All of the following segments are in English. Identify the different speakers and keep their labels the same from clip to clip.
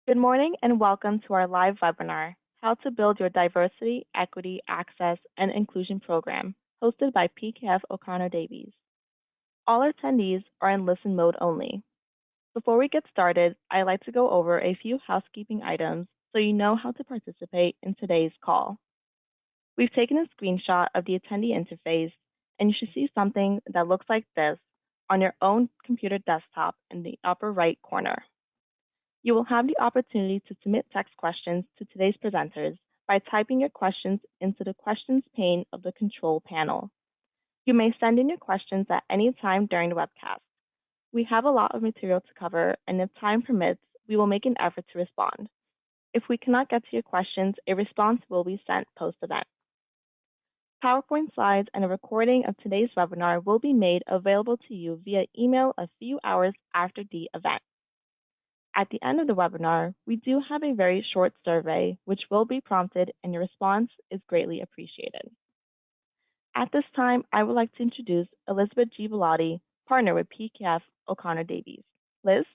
Speaker 1: Good morning and welcome to our live webinar, How to Build Your Diversity, Equity, Access, and Inclusion Program, hosted by PKF O'Connor Davies. All attendees are in listen mode only. Before we get started, I'd like to go over a few housekeeping items so you know how to participate in today's call. We've taken a screenshot of the attendee interface, and you should see something that looks like this on your own computer desktop in the upper right corner. You will have the opportunity to submit text questions to today's presenters by typing your questions into the questions pane of the control panel. You may send in your questions at any time during the webcast. We have a lot of material to cover, and if time permits, we will make an effort to respond. If we cannot get to your questions, a response will be sent post-event. PowerPoint slides and a recording of today's webinar will be made available to you via email a few hours after the event. At the end of the webinar, we do have a very short survey which will be prompted and your response is greatly appreciated. At this time, I would like to introduce Elizabeth G. Ballotte, partner with PKF O'Connor Davies. Liz?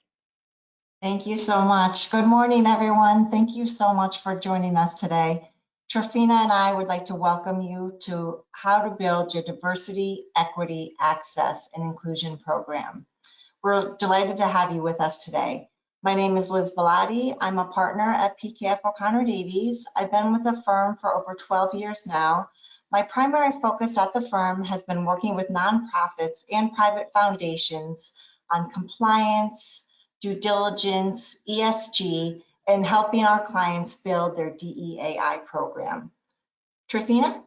Speaker 2: Thank you so much. Good morning, everyone. Thank you so much for joining us today. Truphena and I would like to welcome you to How to Build Your Diversity, Equity, Access, and Inclusion Program. We're delighted to have you with us today. My name is Liz Ballotte. I'm a partner at PKF O'Connor Davies. I've been with the firm for over 12 years now. My primary focus at the firm has been working with nonprofits and private foundations on compliance, due diligence, ESG, and helping our clients build their DEAI program. Truphena?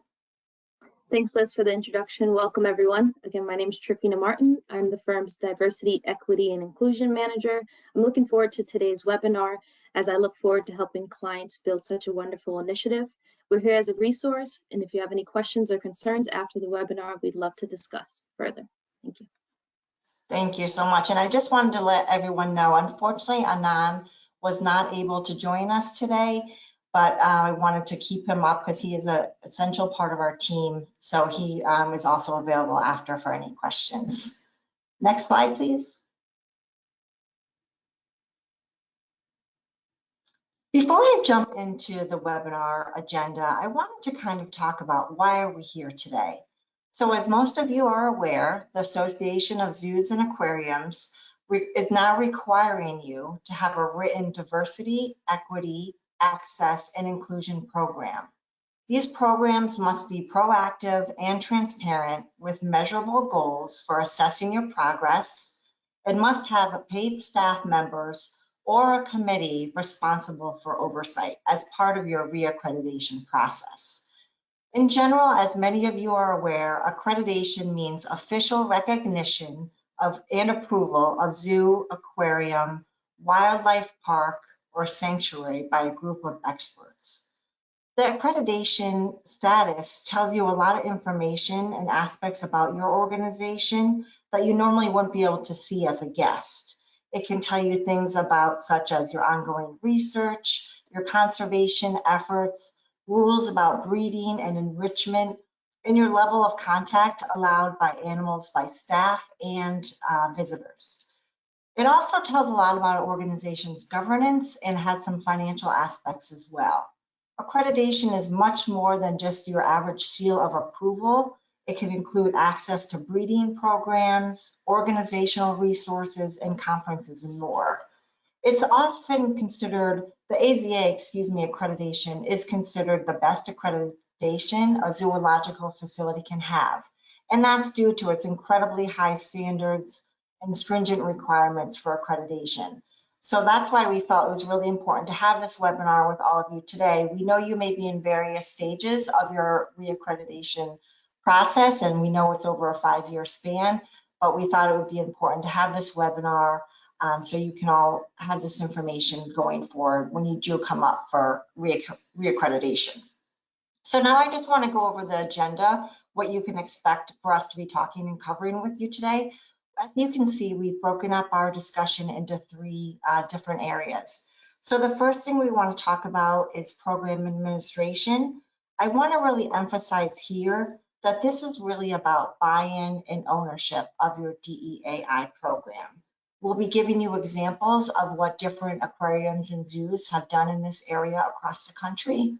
Speaker 3: Thanks, Liz, for the introduction. Welcome, everyone. Again, my name is Truphena Martin. I'm the firm's Diversity, Equity, and Inclusion Manager. I'm looking forward to today's webinar as I look forward to helping clients build such a wonderful initiative. We're here as a resource, and if you have any questions or concerns after the webinar, we'd love to discuss further. Thank you.
Speaker 2: Thank you so much. And I just wanted to let everyone know, unfortunately, Anan was not able to join us today, but I wanted to keep him up because he is an essential part of our team. So he is also available after for any questions. Next slide, please. Before I jump into the webinar agenda, I wanted to kind of talk about why are we here today. So as most of you are aware, the Association of Zoos and Aquariums is now requiring you to have a written diversity, equity, access, and inclusion program. These programs must be proactive and transparent with measurable goals for assessing your progress and must have paid staff members or a committee responsible for oversight as part of your reaccreditation process. In general, as many of you are aware, accreditation means official recognition of and approval of zoo, aquarium, wildlife park, or sanctuary by a group of experts. The accreditation status tells you a lot of information and aspects about your organization that you normally wouldn't be able to see as a guest. It can tell you things about such as your ongoing research, your conservation efforts, rules about breeding and enrichment, and your level of contact allowed by animals by staff and visitors. It also tells a lot about an organization's governance and has some financial aspects as well. Accreditation is much more than just your average seal of approval. It can include access to breeding programs, organizational resources, and conferences and more. It's often considered, the AZA, accreditation is considered the best accreditation a zoological facility can have. And that's due to its incredibly high standards and stringent requirements for accreditation. So that's why we felt it was really important to have this webinar with all of you today. We know you may be in various stages of your reaccreditation process, and we know it's over a 5-year span, but we thought it would be important to have this webinar so you can all have this information going forward when you do come up for reaccreditation. So now I just want to go over the agenda, what you can expect for us to be talking and covering with you today. As you can see, we've broken up our discussion into 3 different areas. So the first thing we want to talk about is program administration. I want to really emphasize here that this is really about buy-in and ownership of your DEAI program. We'll be giving you examples of what different aquariums and zoos have done in this area across the country.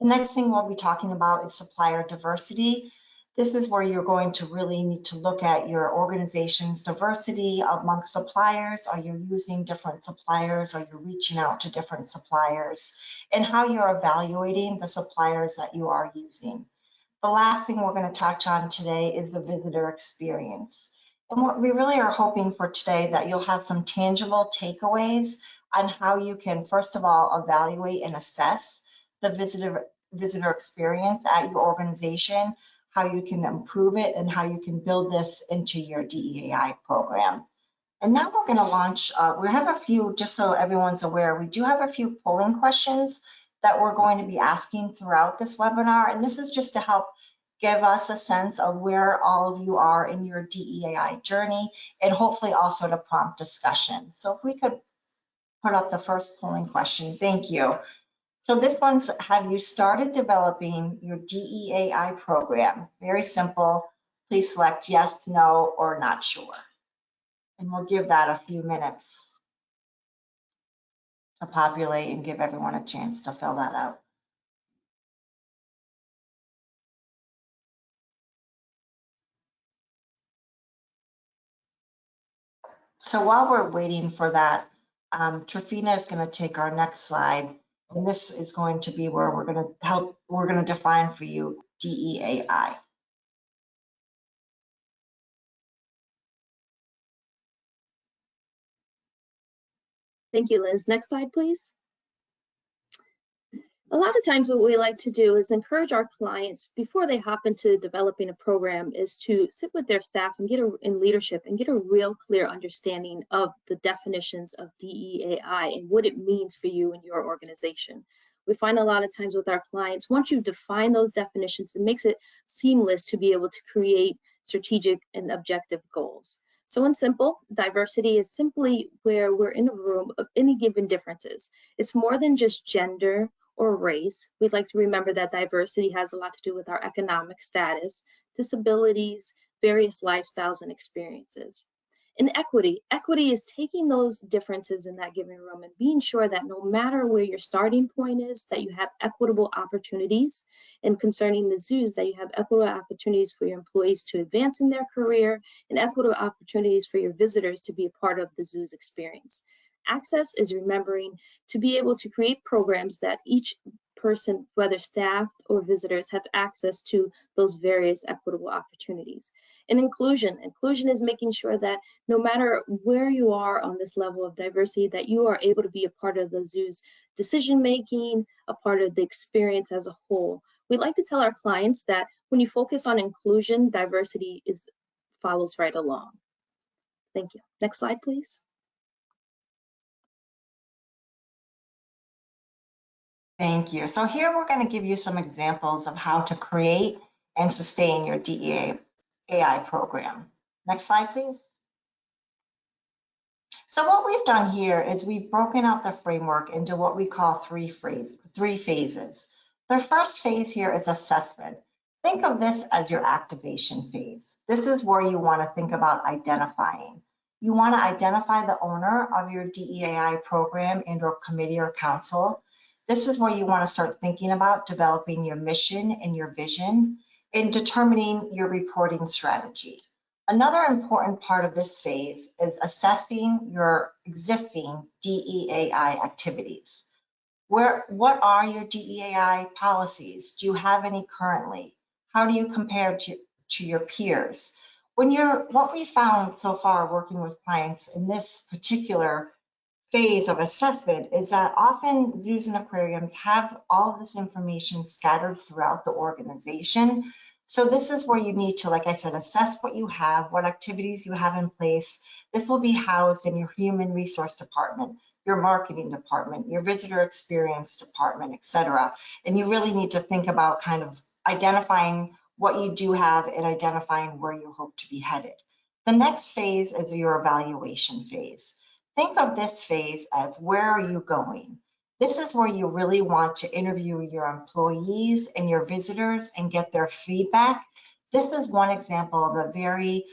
Speaker 2: The next thing we'll be talking about is supplier diversity. This is where you're going to really need to look at your organization's diversity amongst suppliers. Are you using different suppliers? Are you reaching out to different suppliers? And how you're evaluating the suppliers that you are using. The last thing we're going to touch on today is the visitor experience. And what we really are hoping for today, that you'll have some tangible takeaways on how you can, first of all, evaluate and assess the visitor experience at your organization, how you can improve it, and how you can build this into your DEAI program. And now we're going to launch, we have a few, just so everyone's aware, we do have a few polling questions that we're going to be asking throughout this webinar. And this is just to help give us a sense of where all of you are in your DEAI journey, and hopefully also to prompt discussion. So if we could put up the first polling question, thank you. So this one's, have you started developing your DEAI program? Very simple. Please select yes, no, or not sure. And we'll give that a few minutes to populate and give everyone a chance to fill that out. So while we're waiting for that, Truphena is going to take our next slide. And this is going to be where we're going to define for you DEAI.
Speaker 3: Thank you, Liz. Next slide, please. A lot of times what we like to do is encourage our clients before they hop into developing a program is to sit with their staff and in leadership and get a real clear understanding of the definitions of DEAI and what it means for you and your organization. We find a lot of times with our clients, once you define those definitions, it makes it seamless to be able to create strategic and objective goals. So in simple, diversity is simply where we're in a room of any given differences. It's more than just gender or race. We'd like to remember that diversity has a lot to do with our economic status, disabilities, various lifestyles and experiences. In equity, equity is taking those differences in that given room and being sure that no matter where your starting point is, that you have equitable opportunities, and concerning the zoos, that you have equitable opportunities for your employees to advance in their career and equitable opportunities for your visitors to be a part of the zoo's experience. Access is remembering to be able to create programs that each person, whether staff or visitors, have access to those various equitable opportunities. And inclusion is making sure that no matter where you are on this level of diversity, that you are able to be a part of the zoo's decision making, a part of the experience as a whole. We like to tell our clients that when you focus on inclusion, diversity follows right along. Thank you. Next slide, please.
Speaker 2: Thank you. So here we're going to give you some examples of how to create and sustain your DEAI program. Next slide, please. So what we've done here is we've broken out the framework into what we call three phases. The first phase here is assessment. Think of this as your activation phase. This is where you want to think about identifying. You want to identify the owner of your DEAI program and/or committee or council. This is where you want to start thinking about developing your mission and your vision and determining your reporting strategy. Another important part of this phase is assessing your existing DEAI activities. What are your DEAI policies? Do you have any currently? How do you compare to your peers? What we found so far working with clients in this particular phase of assessment is that often zoos and aquariums have all of this information scattered throughout the organization. So this is where you need to, like I said, assess what you have, what activities you have in place. This will be housed in your human resource department, your marketing department, your visitor experience department, etc. And you really need to think about kind of identifying what you do have and identifying where you hope to be headed. The next phase is your evaluation phase. Think of this phase as where are you going? This is where you really want to interview your employees and your visitors and get their feedback. This is one example of a very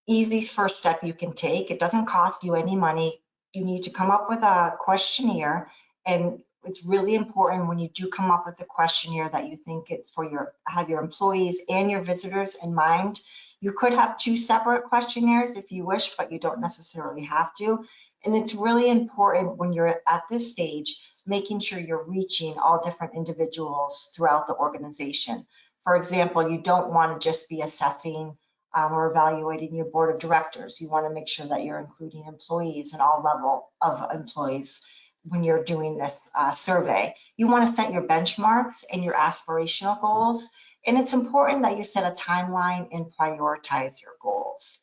Speaker 2: easy first step you can take. It doesn't cost you any money. You need to come up with a questionnaire, and it's really important when you do come up with the questionnaire that you think it's for have your employees and your visitors in mind. You could have 2 separate questionnaires if you wish, but you don't necessarily have to. And it's really important when you're at this stage, making sure you're reaching all different individuals throughout the organization. For example, you don't want to just be assessing or evaluating your board of directors. You want to make sure that you're including employees and all level of employees when you're doing this survey. You want to set your benchmarks and your aspirational goals, and it's important that you set a timeline and prioritize your goals.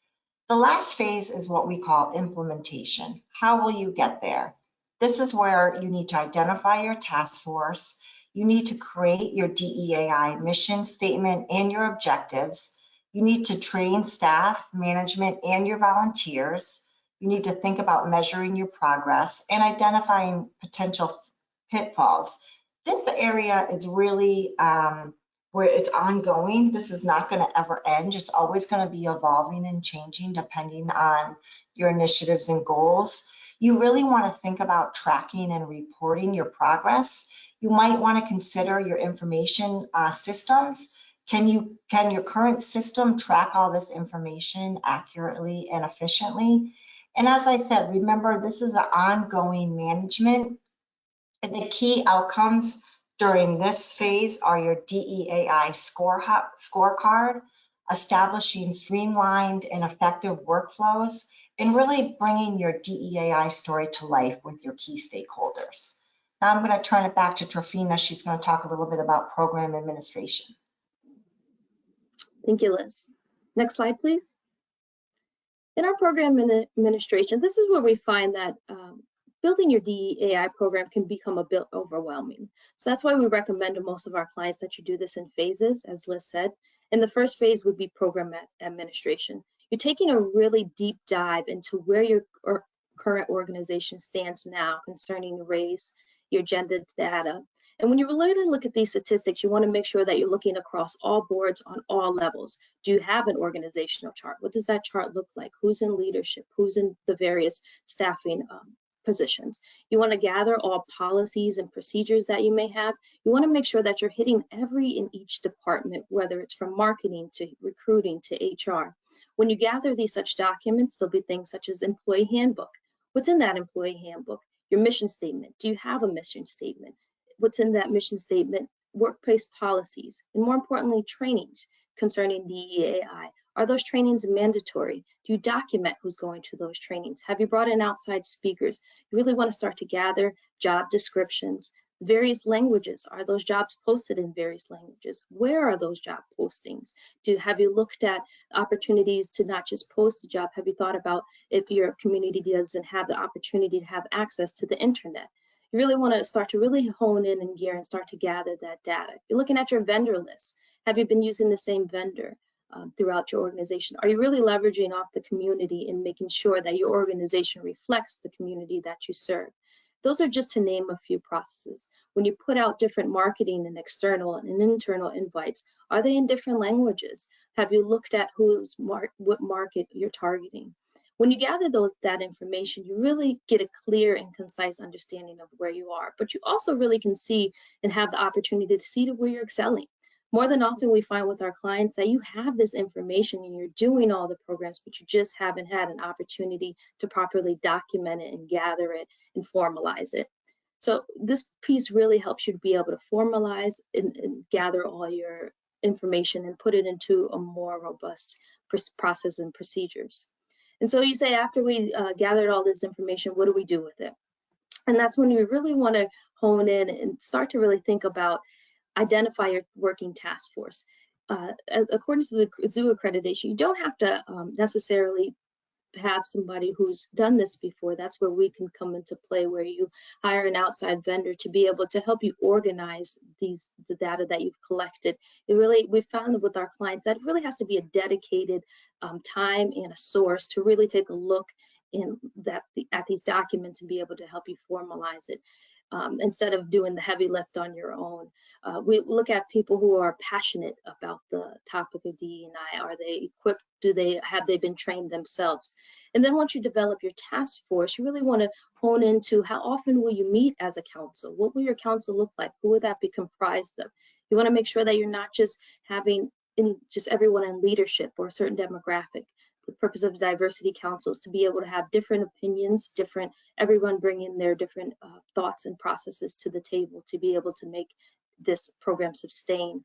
Speaker 2: The last phase is what we call implementation. How will you get there? This is where you need to identify your task force. You need to create your DEAI mission statement and your objectives. You need to train staff, management, and your volunteers. You need to think about measuring your progress and identifying potential pitfalls. This area is really where it's ongoing. This is not going to ever end. It's always going to be evolving and changing depending on your initiatives and goals. You really want to think about tracking and reporting your progress. You might want to consider your information systems. Can your current system track all this information accurately and efficiently? And as I said, remember, this is an ongoing management, and the key outcomes during this phase are your DEAI scorecard, establishing streamlined and effective workflows, and really bringing your DEAI story to life with your key stakeholders. Now I'm going to turn it back to Truphena. She's going to talk a little bit about program administration.
Speaker 3: Thank you, Liz. Next slide, please. In our program administration, this is where we find that building your DEAI program can become a bit overwhelming. So that's why we recommend to most of our clients that you do this in phases, as Liz said. And the first phase would be program administration. You're taking a really deep dive into where your current organization stands now concerning race, your gender data. And when you really look at these statistics, you want to make sure that you're looking across all boards on all levels. Do you have an organizational chart? What does that chart look like? Who's in leadership? Who's in the various staffing positions? You want to gather all policies and procedures that you may have. You want to make sure that you're hitting every and each department, whether it's from marketing to recruiting to HR. When you gather these such documents, there'll be things such as employee handbook. What's in that employee handbook? Your mission statement. Do you have a mission statement? What's in that mission statement? Workplace policies, and more importantly, trainings concerning DEAI. Are those trainings mandatory? Do you document who's going to those trainings? Have you brought in outside speakers? You really want to start to gather job descriptions, various languages. Are those jobs posted in various languages? Where are those job postings? Have you looked at opportunities to not just post a job? Have you thought about if your community doesn't have the opportunity to have access to the internet? You really want to start to really hone in and gear and start to gather that data. You're looking at your vendor list. Have you been using the same vendor throughout your organization? Are you really leveraging off the community and making sure that your organization reflects the community that you serve? Those are just to name a few processes. When you put out different marketing and external and internal invites, are they in different languages? Have you looked at what market you're targeting? When you gather that information, you really get a clear and concise understanding of where you are, but you also really can see and have the opportunity to see where you're excelling. More than often, we find with our clients that you have this information and you're doing all the programs, but you just haven't had an opportunity to properly document it and gather it and formalize it. So this piece really helps you to be able to formalize and gather all your information and put it into a more robust process and procedures. And so you say, after we gathered all this information, what do we do with it? And that's when you really want to hone in and start to really think about identify your working task force. According to the zoo accreditation, you don't have to necessarily have somebody who's done this before. That's where we can come into play, where you hire an outside vendor to be able to help you organize the data that you've collected. We found that with our clients that it really has to be a dedicated time and a source to really take a look at these documents and be able to help you formalize it. Instead of doing the heavy lift on your own. We look at people who are passionate about the topic of DE&I. Are they equipped? Have they been trained themselves? And then once you develop your task force, you really want to hone into how often will you meet as a council? What will your council look like? Who would that be comprised of? You want to make sure that you're not just having just everyone in leadership or a certain demographic. The purpose of diversity councils to be able to have different opinions, everyone bringing their different thoughts and processes to the table to be able to make this program sustain.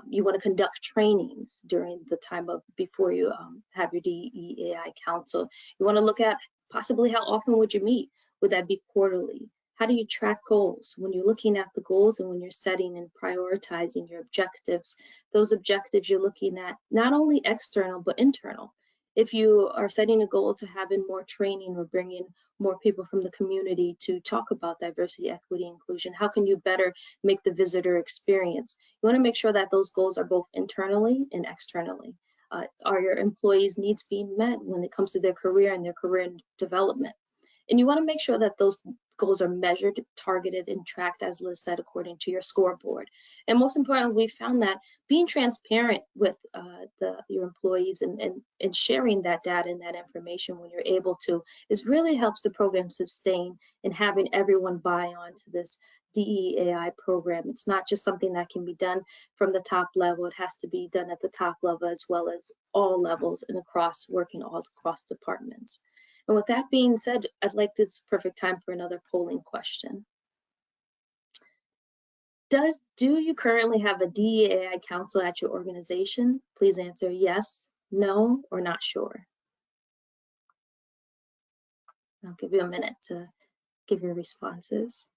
Speaker 3: You want to conduct trainings during the time before you have your DEAI council. You want to look at possibly how often would you meet? Would that be quarterly? How do you track goals? When you're looking at the goals and when you're setting and prioritizing your objectives, those objectives you're looking at not only external but internal. If you are setting a goal to having more training or bringing more people from the community to talk about diversity, equity, inclusion, how can you better make the visitor experience? You want to make sure that those goals are both internally and externally. Are your employees' needs being met when it comes to their career and their career development? And you want to make sure that those goals are measured, targeted, and tracked, as Liz said, according to your scoreboard. And most importantly, we found that being transparent with your employees and sharing that data and that information when you're able to really helps the program sustain and having everyone buy on to this DEAI program. It's not just something that can be done from the top level. It has to be done at the top level as well as all levels and working all across departments. And with that being said, I'd like this perfect time for another polling question. Do you currently have a DEAI council at your organization? Please answer yes, no, or not sure. I'll give you a minute to give your responses.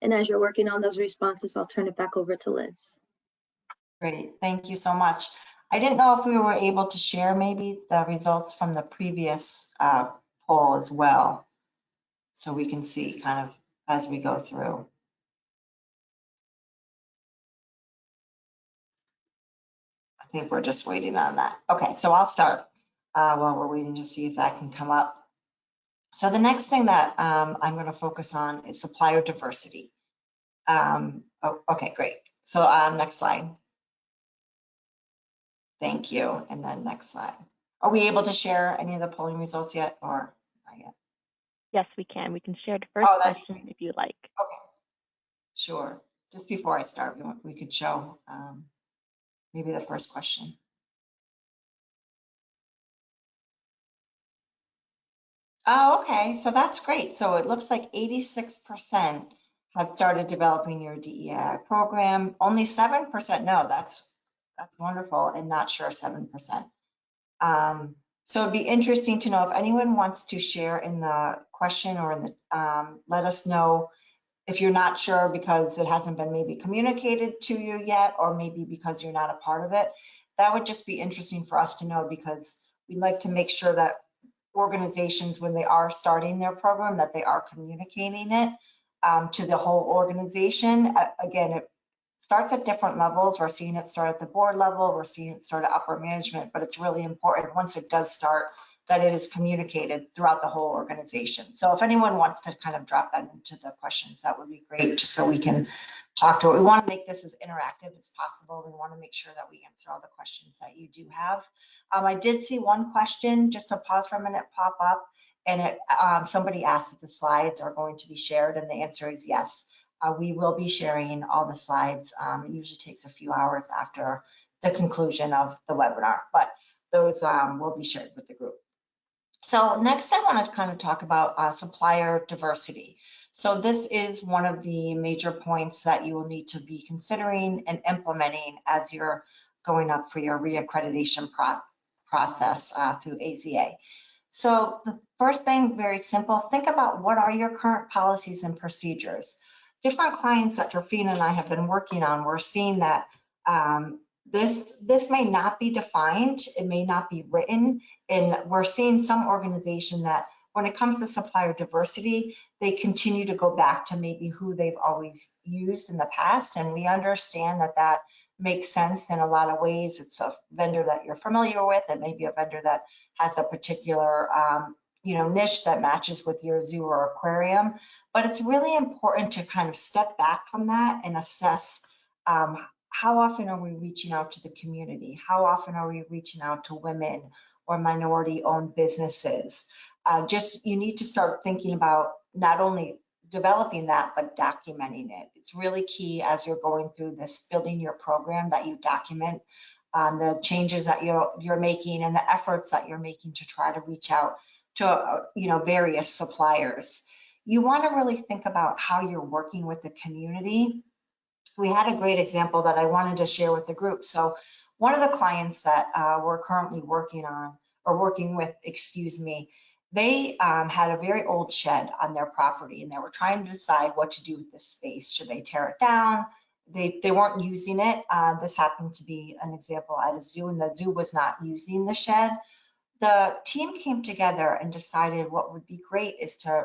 Speaker 3: And as you're working on those responses, I'll turn it back over to Liz.
Speaker 2: Great, thank you so much. I didn't know if we were able to share maybe the results from the previous poll as well, so we can see kind of as we go through. I think we're just waiting on that. Okay, so I'll start while we're waiting to see if that can come up. So the next thing that I'm going to focus on is supplier diversity. Okay, great. So next slide. Thank you. And then next slide. Are we able to share any of the polling results yet, or not yet?
Speaker 1: Yes, we can. We can share the first question if you like.
Speaker 2: Okay, sure. Just before I start, we could show maybe the first question. Oh, okay, so that's great. So it looks like 86% have started developing your DEI program. Only 7% no. That's wonderful, and not sure 7%. So it'd be interesting to know if anyone wants to share in the question or in the let us know if you're not sure because it hasn't been maybe communicated to you yet, or maybe because you're not a part of it. That would just be interesting for us to know, because we'd like to make sure that organizations, when they are starting their program, that they are communicating it to the whole organization. Again, it starts at different levels. We're seeing it start at the board level. We're seeing it start at upper management, but it's really important once it does start that it is communicated throughout the whole organization. So if anyone wants to kind of drop that into the questions, that would be great, just so we can talk to it. We want to make this as interactive as possible. We want to make sure that we answer all the questions that you do have. I did see one question, just to pause for a minute, pop up, and somebody asked if the slides are going to be shared, and the answer is yes. We will be sharing all the slides. It usually takes a few hours after the conclusion of the webinar, but those will be shared with the group. So next, I want to kind of talk about supplier diversity. So this is one of the major points that you will need to be considering and implementing as you're going up for your reaccreditation process through AZA. So the first thing, very simple, think about what are your current policies and procedures. Different clients that Truphena and I have been working on, we're seeing that this may not be defined, it may not be written, and we're seeing some organization that when it comes to supplier diversity, they continue to go back to maybe who they've always used in the past, and we understand that that makes sense in a lot of ways. It's a vendor that you're familiar with. It may be a vendor that has a particular niche that matches with your zoo or aquarium. But it's really important to kind of step back from that and assess how often are we reaching out to the community? How often are we reaching out to women or minority-owned businesses? You need to start thinking about not only developing that, but documenting it. It's really key as you're going through this, building your program, that you document the changes that you're making and the efforts that you're making to try to reach out to various suppliers. You want to really think about how you're working with the community. We had a great example that I wanted to share with the group. So one of the clients that we're currently working with, they had a very old shed on their property, and they were trying to decide what to do with this space. Should they tear it down? They weren't using it. This happened to be an example at a zoo, and the zoo was not using the shed. The team came together and decided what would be great is to,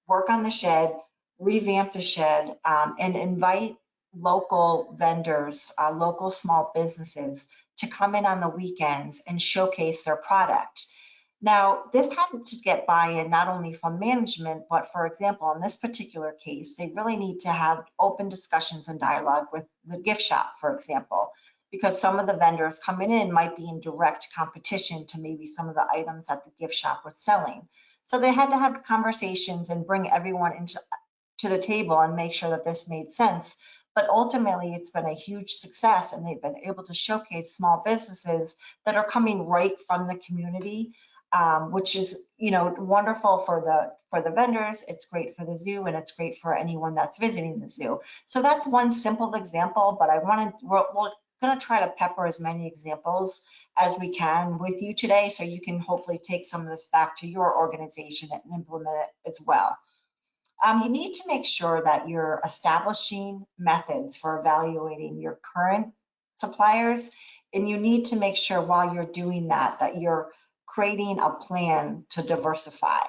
Speaker 2: work on the shed, revamp the shed, and invite local vendors, local small businesses to come in on the weekends and showcase their product. Now, this had to get buy-in not only from management, but for example, in this particular case, they really need to have open discussions and dialogue with the gift shop, for example, because some of the vendors coming in might be in direct competition to maybe some of the items that the gift shop was selling. So they had to have conversations and bring everyone to the table and make sure that this made sense. But ultimately, it's been a huge success, and they've been able to showcase small businesses that are coming right from the community, which is wonderful for the vendors. It's great for the zoo, and it's great for anyone that's visiting the zoo. So that's one simple example, but we're going to try to pepper as many examples as we can with you today, so you can hopefully take some of this back to your organization and implement it as well. You need to make sure that you're establishing methods for evaluating your current suppliers, and you need to make sure while you're doing that, that you're creating a plan to diversify.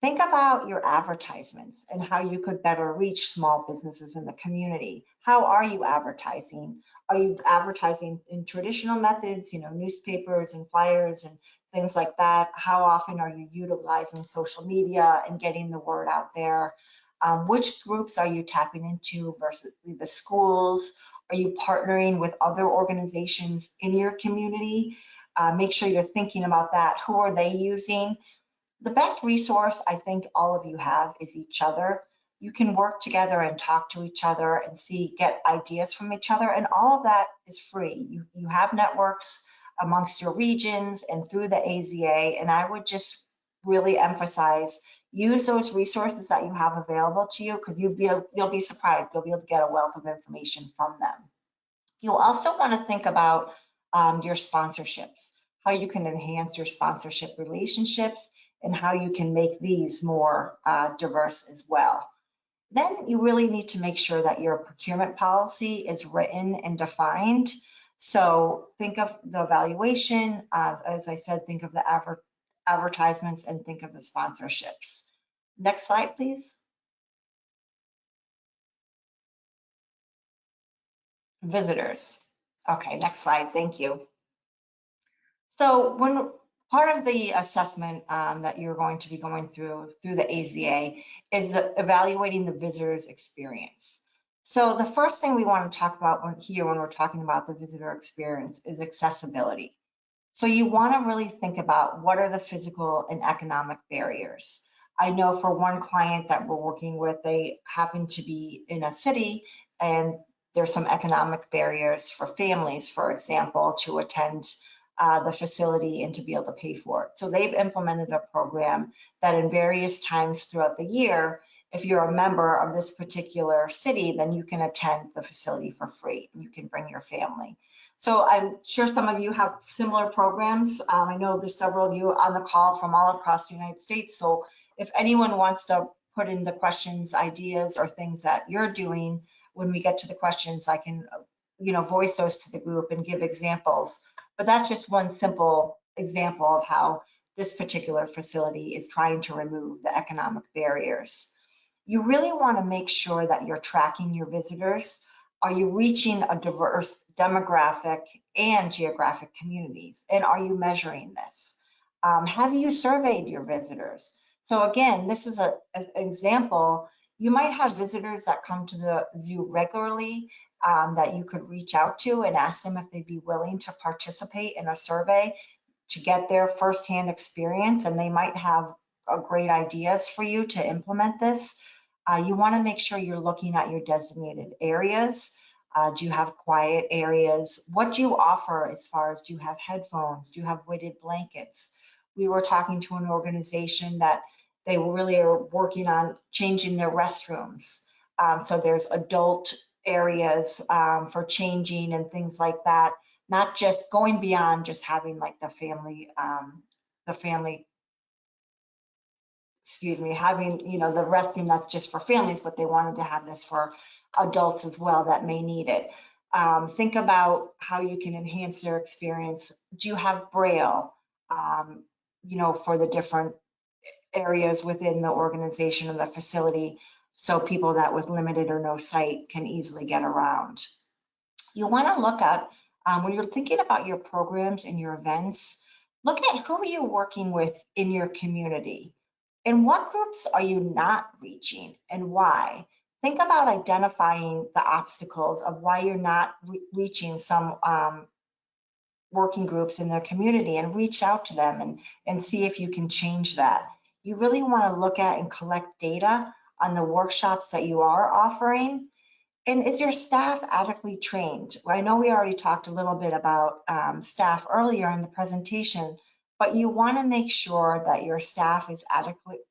Speaker 2: Think about your advertisements and how you could better reach small businesses in the community. How are you advertising? Are you advertising in traditional methods, newspapers and flyers and things like that? How often are you utilizing social media and getting the word out there? Which groups are you tapping into versus the schools? Are you partnering with other organizations in your community? Make sure you're thinking about that. Who are they using? The best resource I think all of you have is each other. You can work together and talk to each other and get ideas from each other, and all of that is free. You have networks amongst your regions and through the AZA, and I would just really emphasize, use those resources that you have available to you, because you'll be surprised. You'll be able to get a wealth of information from them. You'll also want to think about your sponsorships, how you can enhance your sponsorship relationships, and how you can make these more diverse as well. Then you really need to make sure that your procurement policy is written and defined. So think of the evaluation, as I said, think of the advertisements, and think of the sponsorships. Next slide, please. Visitors. Okay, next slide, thank you. So when part of the assessment that you're going to be going through the AZA is evaluating the visitor's experience. So the first thing we want to talk about when we're talking about the visitor experience is accessibility. So you want to really think about what are the physical and economic barriers. I know for one client that we're working with, they happen to be in a city, and there's some economic barriers for families, for example, to attend the facility and to be able to pay for it. So they've implemented a program that in various times throughout the year, if you're a member of this particular city, then you can attend the facility for free, and you can bring your family. So I'm sure some of you have similar programs. I know there's several of you on the call from all across the United States. So if anyone wants to put in the questions, ideas, or things that you're doing, when we get to the questions, I can voice those to the group and give examples. But that's just one simple example of how this particular facility is trying to remove the economic barriers. You really want to make sure that you're tracking your visitors. Are you reaching a diverse demographic, and geographic communities? And are you measuring this? Have you surveyed your visitors? So again, this is an example. You might have visitors that come to the zoo regularly that you could reach out to and ask them if they'd be willing to participate in a survey to get their firsthand experience, and they might have great ideas for you to implement this. You want to make sure you're looking at your designated areas. Do you have quiet areas? What do you offer as far as, do you have headphones? Do you have weighted blankets? We were talking to an organization that they really are working on changing their restrooms. So there's adult areas for changing and things like that, not just going beyond just having like the family, having, the restroom that's just for families, but they wanted to have this for adults as well that may need it. Think about how you can enhance their experience. Do you have Braille, for the different areas within the organization or the facility, so people that with limited or no sight can easily get around? You want to look at, when you're thinking about your programs and your events, look at who are you working with in your community and what groups are you not reaching and why. Think about identifying the obstacles of why you're not reaching some working groups in their community, and reach out to them and see if you can change that. You really want to look at and collect data on the workshops that you are offering. And is your staff adequately trained? Well, I know we already talked a little bit about staff earlier in the presentation, but you want to make sure that your staff is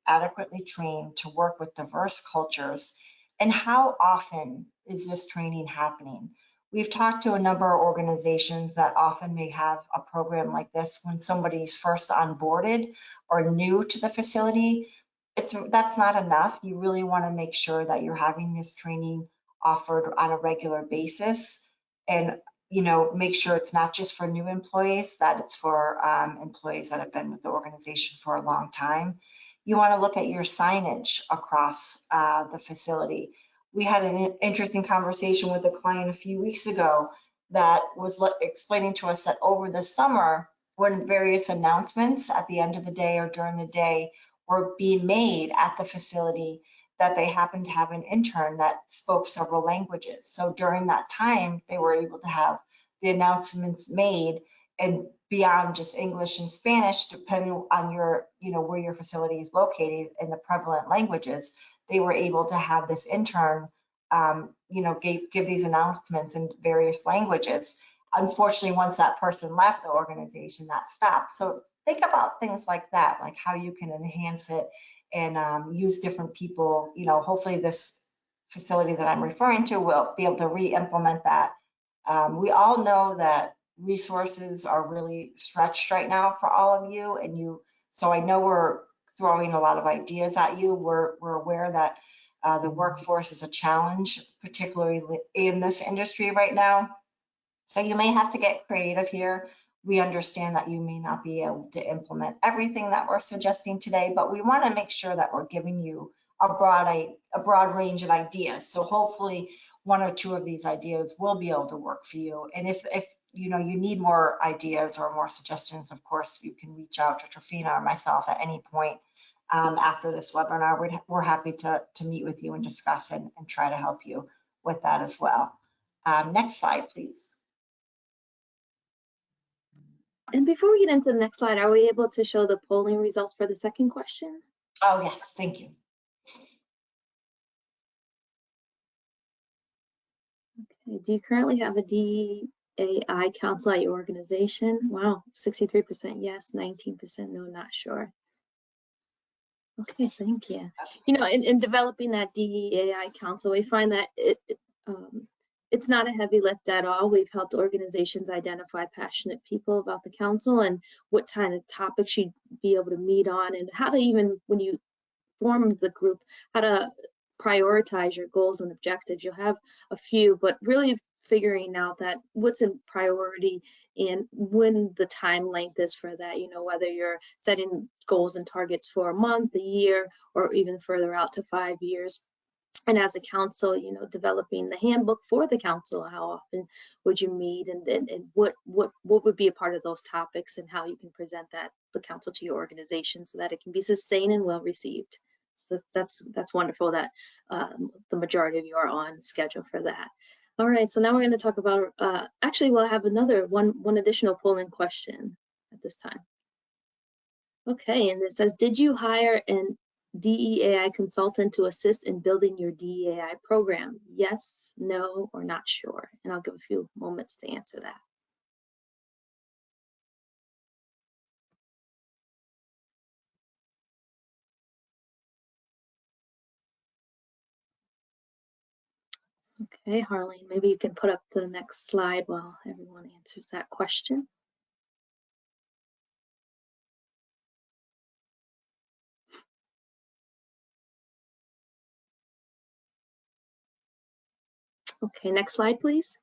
Speaker 2: adequately trained to work with diverse cultures. And how often is this training happening? We've talked to a number of organizations that often may have a program like this when somebody's first onboarded or new to the facility. That's not enough. You really want to make sure that you're having this training offered on a regular basis, and make sure it's not just for new employees, that it's for employees that have been with the organization for a long time. You want to look at your signage across the facility. We had an interesting conversation with a client a few weeks ago that was explaining to us that over the summer, when various announcements at the end of the day or during the day were being made at the facility, that they happened to have an intern that spoke several languages. So during that time, they were able to have the announcements made, and beyond just English and Spanish, depending on your, where your facility is located and the prevalent languages, they were able to have this intern, give these announcements in various languages. Unfortunately, once that person left the organization, that stopped. So think about things like that, like how you can enhance it and use different people. Hopefully this facility that I'm referring to will be able to re-implement that. We all know that resources are really stretched right now for all of you, so I know we're throwing a lot of ideas at you. We're aware that the workforce is a challenge, particularly in this industry right now. So you may have to get creative here. We understand that you may not be able to implement everything that we're suggesting today, but we want to make sure that we're giving you a broad range of ideas. So hopefully one or two of these ideas will be able to work for you. And if you need more ideas or more suggestions, of course, you can reach out to Truphena or myself at any point after this webinar. We're happy to meet with you and discuss and try to help you with that as well. Next slide, please.
Speaker 3: And before we get into the next slide, are we able to show the polling results for the second question?
Speaker 2: Oh, yes, thank you.
Speaker 3: Okay, do you currently have a DEAI council at your organization? Wow, 63% yes, 19% no, not sure. Okay, thank you. In developing that DEAI council, we find that it's not a heavy lift at all. We've helped organizations identify passionate people about the council and what kind of topics you'd be able to meet on, and how to, even when you form the group, how to prioritize your goals and objectives. You'll have a few, but really figuring out that what's in priority and when the time length is for that, whether you're setting goals and targets for a month, a year, or even further out to 5 years. And as a council, you know, developing the handbook for the council, how often would you meet, and what would be a part of those topics, and how you can present that the council to your organization so that it can be sustained and well received. So that's wonderful that the majority of you are on schedule for that. All right, so now we're going to talk about, actually we'll have another one additional polling question at this time. Okay, and it says, did you hire an DEAI consultant to assist in building your DEAI program? Yes, no, or not sure. And I'll give a few moments to answer that. Okay, Harleen, maybe you can put up the next slide while everyone answers that question. Okay, next slide, please.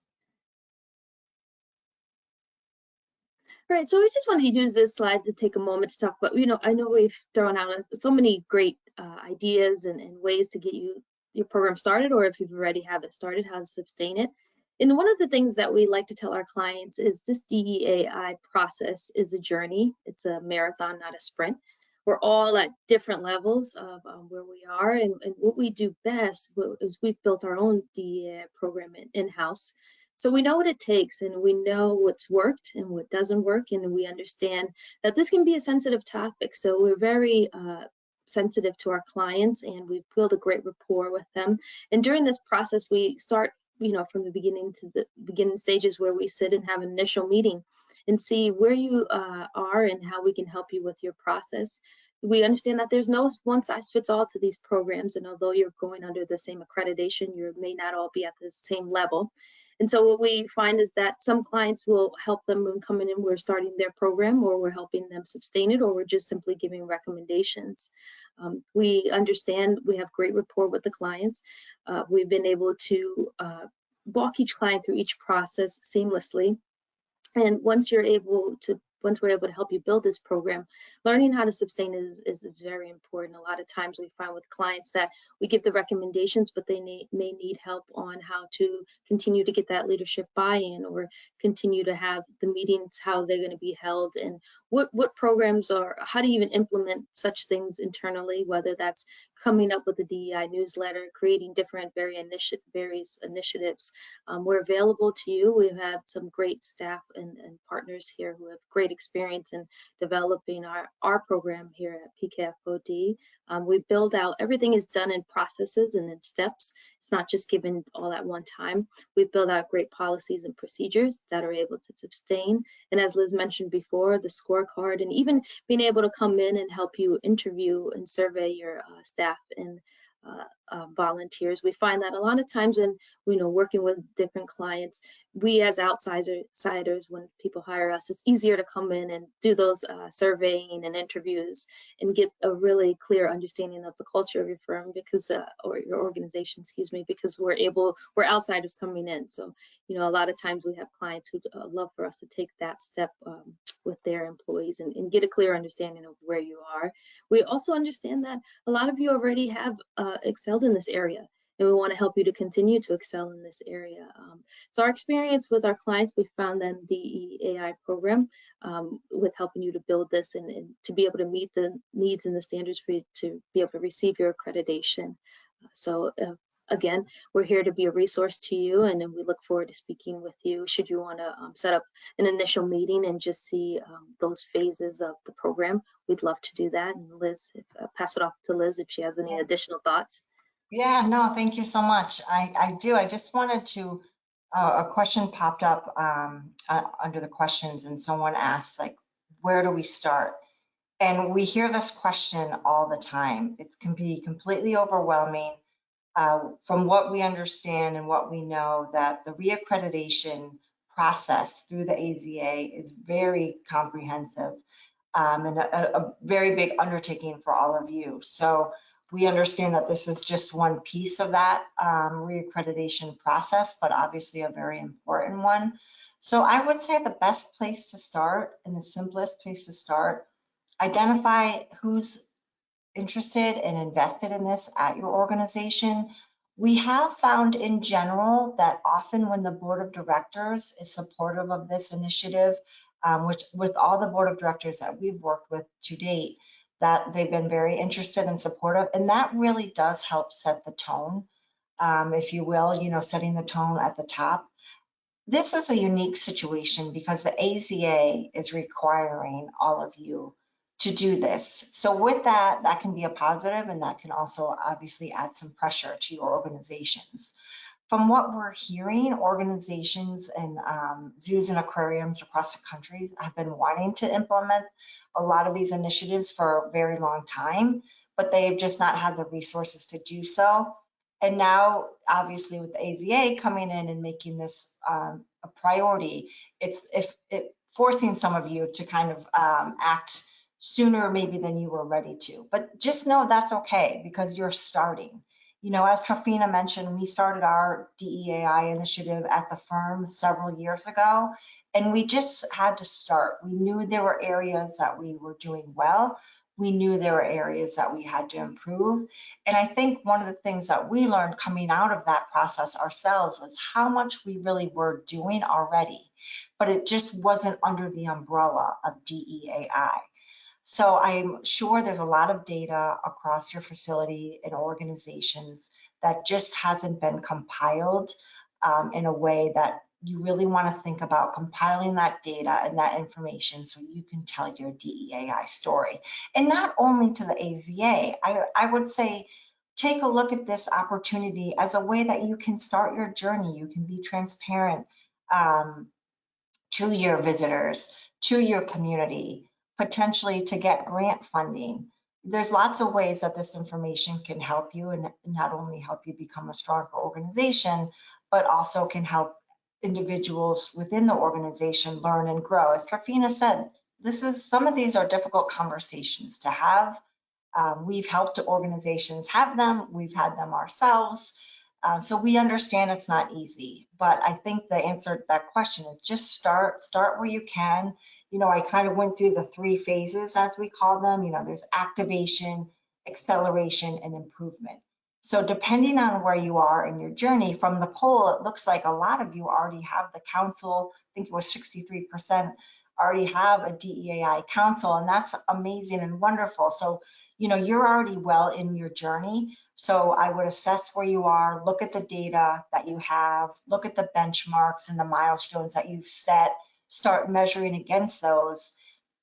Speaker 3: All right, so we just wanted to use this slide to take a moment to talk about, you know, I know we've thrown out so many great ideas and ways to get your program started, or if you've already have it started, how to sustain it. And one of the things that we like to tell our clients is this DEAI process is a journey. It's a marathon, not a sprint. We're all at different levels of where we are, and what we do best is we've built our own DEAI program in-house. So we know what it takes, and we know what's worked and what doesn't work, and we understand that this can be a sensitive topic. So we're very sensitive to our clients, and we build a great rapport with them. And during this process, we start, you know, from the beginning to the beginning stages, where we sit and have an initial meeting and see where you are and how we can help you with your process. We understand that there's no one size fits all to these programs, and although you're going under the same accreditation, you may not all be at the same level. And so what we find is that some clients will help them when coming in, we're starting their program, or we're helping them sustain it, or we're just simply giving recommendations. We understand we have great rapport with the clients. We've been able to walk each client through each process seamlessly. And once we're able to help you build this program, learning how to sustain is very important. A lot of times we find with clients that we give the recommendations, but they may need help on how to continue to get that leadership buy-in, or continue to have the meetings, how they're going to be held, and what programs are, how to even implement such things internally, whether that's coming up with a DEI newsletter, creating different various initiatives. We're available to you. We have some great staff and partners here who have great experience in developing our program here at PKFOD. We build out, everything is done in processes and in steps. It's not just given all at one time. We build out great policies and procedures that are able to sustain. And as Liz mentioned before, the scorecard, and even being able to come in and help you interview and survey your staff and volunteers. We find that a lot of times when, you know, working with different clients, we as outsiders, when people hire us, it's easier to come in and do those surveying and interviews and get a really clear understanding of the culture of your firm, because or your organization, excuse me, because we're outsiders coming in. So, you know, a lot of times we have clients who love for us to take that step with their employees and get a clear understanding of where you are. We also understand that a lot of you already have excelled in this area, and we want to help you to continue to excel in this area. So our experience with our clients, we found that the DEAI program with helping you to build this and to be able to meet the needs and the standards for you to be able to receive your accreditation. So again, we're here to be a resource to you, and then we look forward to speaking with you should you want to set up an initial meeting and just see those phases of the program. We'd love to do that. And Liz, pass it off to Liz if she has any additional thoughts.
Speaker 2: Yeah, no, thank you so much. I do. I just wanted to, a question popped up under the questions, and someone asked, like, where do we start? And we hear this question all the time. It can be completely overwhelming. From what we understand and what we know, that the reaccreditation process through the AZA is very comprehensive and a very big undertaking for all of you. So we understand that this is just one piece of that reaccreditation process, but obviously a very important one. So I would say the best place to start and the simplest place to start, identify who's interested and invested in this at your organization. We have found in general that often when the board of directors is supportive of this initiative, which with all the board of directors that we've worked with to date, that they've been very interested and supportive, and that really does help set the tone, if you will, setting the tone at the top. This is a unique situation because the AZA is requiring all of you to do this. So with that, that can be a positive, and that can also obviously add some pressure to your organizations. From what we're hearing, organizations and zoos and aquariums across the country have been wanting to implement a lot of these initiatives for a very long time, but they've just not had the resources to do so. And now, obviously, with the AZA coming in and making this a priority, it's forcing some of you to kind of act sooner maybe than you were ready to. But just know that's okay because you're starting. As Truphena mentioned, we started our DEAI initiative at the firm several years ago, and we just had to start. We knew there were areas that we were doing well. We knew there were areas that we had to improve. And I think one of the things that we learned coming out of that process ourselves was how much we really were doing already, but it just wasn't under the umbrella of DEAI. So I'm sure there's a lot of data across your facility and organizations that just hasn't been compiled in a way that you really want to think about compiling that data and that information so you can tell your DEAI story. And not only to the AZA, I would say take a look at this opportunity as a way that you can start your journey. You can be transparent to your visitors, to your community, potentially to get grant funding. There's lots of ways that this information can help you and not only help you become a stronger organization, but also can help individuals within the organization learn and grow. As Truphena said, some of these are difficult conversations to have. We've helped organizations have them. We've had them ourselves. So we understand it's not easy, but I think the answer to that question is just start where you can. I kind of went through the 3 phases, as we call them. There's activation, acceleration, and improvement. So depending on where you are in your journey, from the poll, it looks like a lot of you already have the council. I think it was 63% already have a DEAI council, and that's amazing and wonderful. So, you're already well in your journey. So I would assess where you are, look at the data that you have, look at the benchmarks and the milestones that you've set, start measuring against those,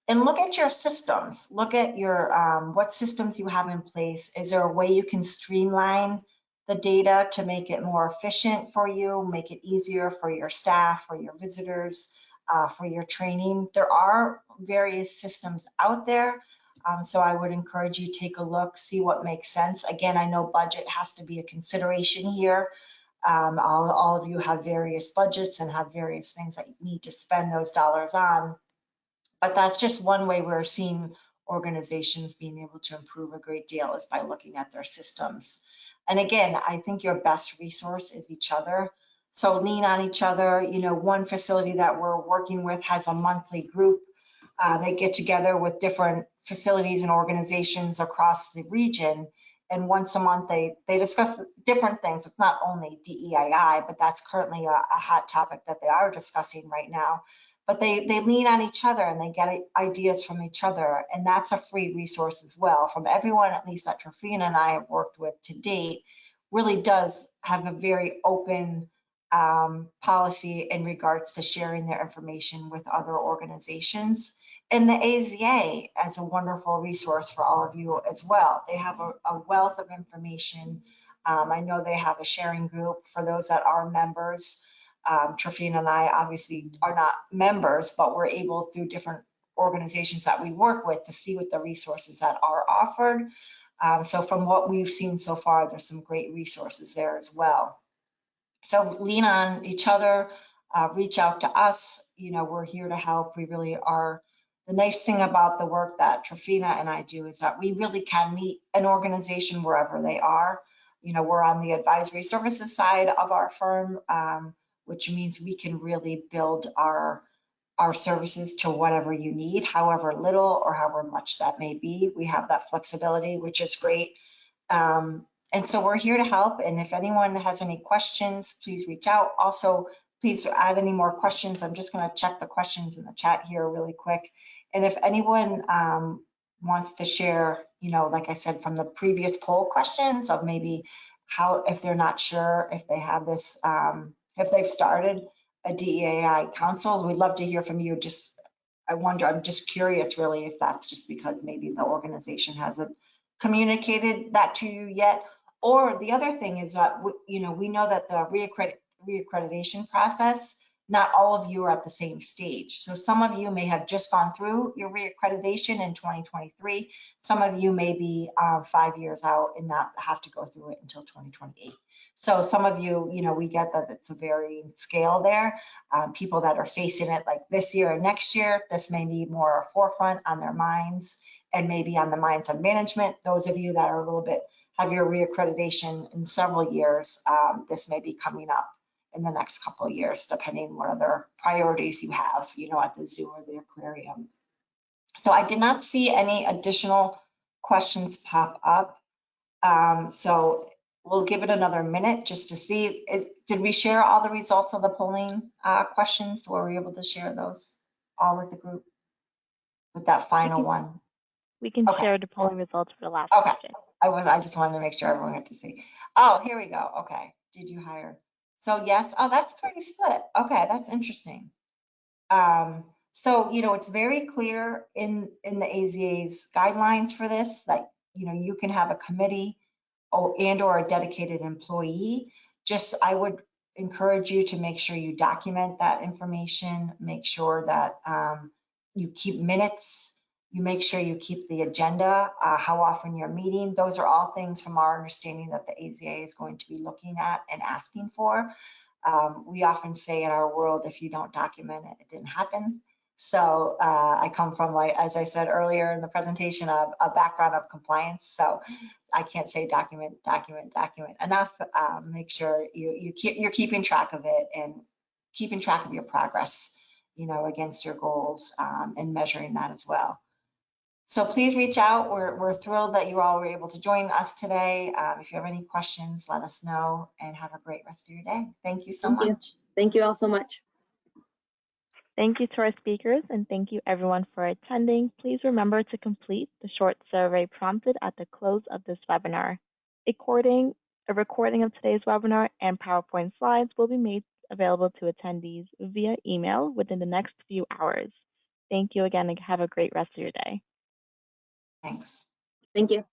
Speaker 2: and look at your systems. Look at your what systems you have in place. Is there a way you can streamline the data to make it more efficient for you, make it easier for your staff, for your visitors, for your training? There are various systems out there. So I would encourage you to take a look, see what makes sense. Again, I know budget has to be a consideration here. All of you have various budgets and have various things that you need to spend those dollars on. But that's just one way we're seeing organizations being able to improve a great deal is by looking at their systems. And again, I think your best resource is each other. So lean on each other. One facility that we're working with has a monthly group. They get together with different facilities and organizations across the region. And once a month, they discuss different things. It's not only DEII, but that's currently a hot topic that they are discussing right now. But they lean on each other and they get ideas from each other. And that's a free resource as well. From everyone, at least that Truphena and I have worked with to date, really does have a very open policy in regards to sharing their information with other organizations. And the AZA as a wonderful resource for all of you as well. They have a wealth of information. I know they have a sharing group for those that are members. Truphena and I obviously are not members, but we're able through different organizations that we work with to see what the resources that are offered. So from what we've seen so far, there's some great resources there as well. So lean on each other, reach out to us. We're here to help. We really are. The nice thing about the work that Truphena and I do is that we really can meet an organization wherever they are. We're on the advisory services side of our firm, which means we can really build our services to whatever you need, however little or however much that may be. We have that flexibility, which is great. And so we're here to help. And if anyone has any questions, please reach out. Also, please add any more questions. I'm just going to check the questions in the chat here really quick. And if anyone wants to share, you know, like I said, from the previous poll questions of maybe how, if they're not sure if they have this, if they've started a DEAI council, we'd love to hear from you. Just, I'm just curious really if that's just because maybe the organization hasn't communicated that to you yet. Or the other thing is that, you know, we know that the reaccreditation process, not all of you are at the same stage. So some of you may have just gone through your reaccreditation in 2023. Some of you may be 5 years out and not have to go through it until 2028. So some of you, you know, we get that it's a varying scale there. People that are facing it like this year or next year, this may be more forefront on their minds and maybe on the minds of management. Those of you that are a little bit, have your reaccreditation in several years, this may be coming up in the next couple of years, depending what other priorities you have, you know, at the zoo or the aquarium. So I did not see any additional questions pop up. So we'll give it another minute just to see, did we share all the results of the polling questions? Were we able to share those all with the group with that final one?
Speaker 1: We can
Speaker 2: Okay.
Speaker 1: share the polling results for the last
Speaker 2: Okay.
Speaker 1: question.
Speaker 2: I just wanted to make sure everyone got to see. Oh, here we go. Okay. Did you hire? So yes. Oh, that's pretty split. Okay, that's interesting. So, you know, it's very clear in the AZA's guidelines for this that, you know, you can have a committee or a dedicated employee. Just, I would encourage you to make sure you document that information, make sure that you keep minutes, you make sure you keep the agenda, how often you're meeting. Those are all things from our understanding that the AZA is going to be looking at and asking for. We often say in our world, if you don't document it, it didn't happen. So I come from, like, as I said earlier in the presentation, a background of compliance. So I can't say document enough. Make sure you're keeping track of it and keeping track of your progress, you know, against your goals, and measuring that as well. So please reach out. We're thrilled that you all were able to join us today. If you have any questions, let us know, and have a great rest of your day. Thank you so much.
Speaker 3: Thank you all so much.
Speaker 1: Thank you to our speakers, and thank you everyone for attending. Please remember to complete the short survey prompted at the close of this webinar. A recording of today's webinar and PowerPoint slides will be made available to attendees via email within the next few hours. Thank you again, and have a great rest of your day.
Speaker 2: Thanks.
Speaker 3: Thank you.